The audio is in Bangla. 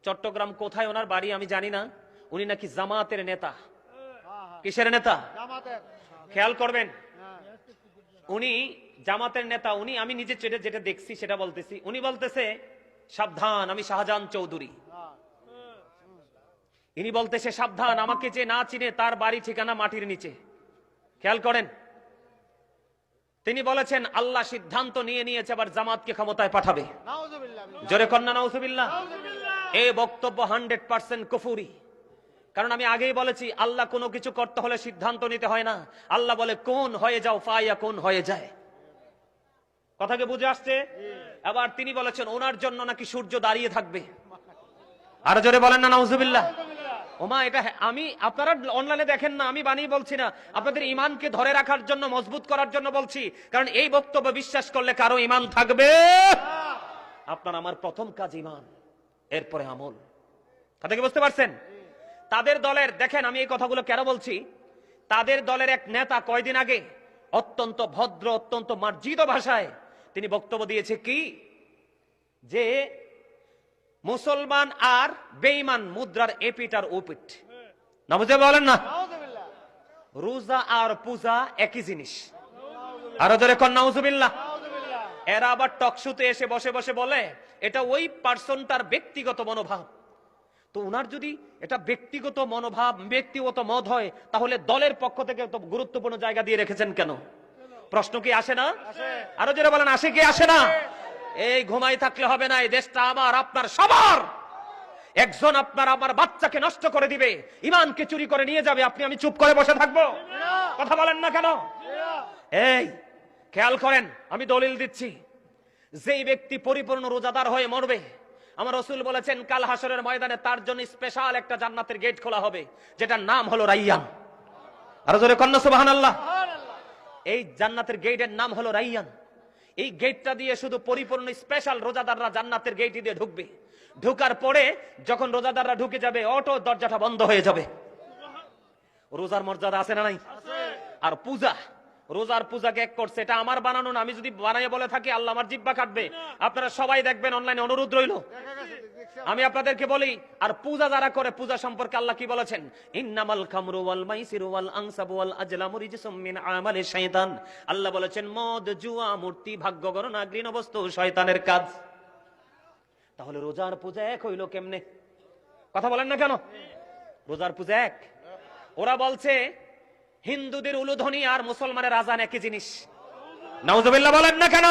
চট্টগ্রাম কোথায় ওনার বাড়ি আমি জানি না, উনি নাকি জামাতের নেতা। কিসের নেতা? খেয়াল করবেন, উনি জামাতের নেতা। উনি, আমি নিজে যেটা দেখছি সেটা বলতেছি, উনি বলতেছে সাবধান আমি শাহজাহান চৌধুরী। ইনি বলতেছে সাবধান আমাকে যে না চিনে তার বাড়ি ঠিকানা মাটির নিচে। খেয়াল করেন, তিনি বলেছেন আল্লাহ সিদ্ধান্ত নিয়ে নিয়েছে আবার জামাতকে ক্ষমতায় পাঠাবে। জোরে কন্যা নাউজুবিল্লাহ। এই বক্তব্য 100% কুফরি। কারণ আমি আগেই বলেছি আল্লাহ কোনো কিছু করতে হলে সিদ্ধান্ত নিতে হয় না, আল্লাহ বলে কোন হয়ে যাও, ফায়াকুন হয়ে যায়। কথাকে বুঝে আসছে? আবার তিনি বলেছেন ওনার জন্য নাকি সূর্য দাঁড়িয়ে থাকবে। আরো জোরে বলেন না নাউজুবিল্লাহ। ওমা, এটা আমি, আপনারা অনলাইনে দেখেন না, আমি বানিয়ে বলছি না, আপনাদের ইমানকে ধরে রাখার জন্য, মজবুত করার জন্য বলছি। কারণ এই বক্তব্য বিশ্বাস করলে কারো ইমান থাকবে। আপনার আমার প্রথম কাজ ইমান, এরপরে আমল। কথা কি বুঝতে পারছেন? তাদের দলের, দেখেন আমি এই কথাগুলো কেন বলছি, তাদের দলের এক নেতা কয়দিন আগে অত্যন্ত ভদ্র, অত্যন্ত মার্জিত ভাষায় তিনি বক্তব্য দিয়েছে কি, যে মুসলমান আর বেঈমান মুদ্রার এপিট আর ওপিট। না বুঝে বলেন না, রোজা আর পূজা একই জিনিস। আরো জোরে কন নাউজুবিল্লাহ। এরা আবার টকশুতে এসে বসে বসে বলে এটা ওই পার্সনটার ব্যক্তিগত মনোভাব। তো উনার যদি এটা ব্যক্তিগত মনোভাব, ব্যক্তিগত মত হয়, তাহলে দলের পক্ষ থেকে তো গুরুত্বপূর্ণ জায়গা দিয়ে রেখেছেন কেন? প্রশ্ন কি আসে না? আরো জোরে বলেন, আসে কি আসে না? এই ঘুমাই থাকলে হবে না, এই দেশটা আমার আপনার সবার। একজন আপনার আমার বাচ্চাকে নষ্ট করে দিবে, ইমানকে চুরি করে নিয়ে যাবে, আপনি আমি চুপ করে বসে থাকবো? কথা বলেন না কেন? এই খেয়াল করেন, আমি দলিল দিচ্ছি, যেই ব্যক্তি পরিপূর্ণ রোজাদার হয়ে মরবে, আমার রাসূল বলেছেন কাল হাসরের ময়দানে তার জন্য স্পেশাল একটা জান্নাতের গেট খোলা হবে, যেটার নাম হলো রাইয়ান। আরো জোরে কন্না সুবহানাল্লাহ। এই জান্নাতের গেটের নাম হলো রাইয়ান। এই গেটটা দিয়ে শুধু পরিপূর্ণ স্পেশাল রোজাদাররা জান্নাতের গেট দিয়ে ঢুকবে। ঢোকার পরে যখন রোজাদাররা ঢুকে যাবে, অটো দরজাটা বন্ধ হয়ে যাবে। রোজার মর্যাদা আছে না নাই? আর পূজা, রোজার পূজাকে এক করছে, এটা আমার বানানো না। আমি যদি বানাইয়ে বলে থাকি আল্লাহ আমার জিহ্বা কাটবে। আপনারা সবাই দেখবেন অনলাইনে, অনুরোধ রইল। আমি আপনাদেরকে বলি, আর পূজা যারা করে, পূজা সম্পর্কে আল্লাহ কি বলেছেন? ইন্নামাল খামরু ওয়াল মাইসিরু ওয়াল আনসাবু ওয়াল আজলামু রিজসুম মিন আমালি শাইতান। আল্লাহ বলেছেন মদ, জুয়া, মূর্তি, ভাগ্য গণনা, ঘৃণ বস্তু শয়তানের কাজ। তাহলে রোজার পূজা এক হইল কেমনে? কথা বলেন না কেন? রোজার পূজা এক। ওরা বলছে হিন্দুদের উলুধ্বনি আর মুসলমানের আজান একই জিনিস। নাউজুবিল্লাহ বলেন না কেন?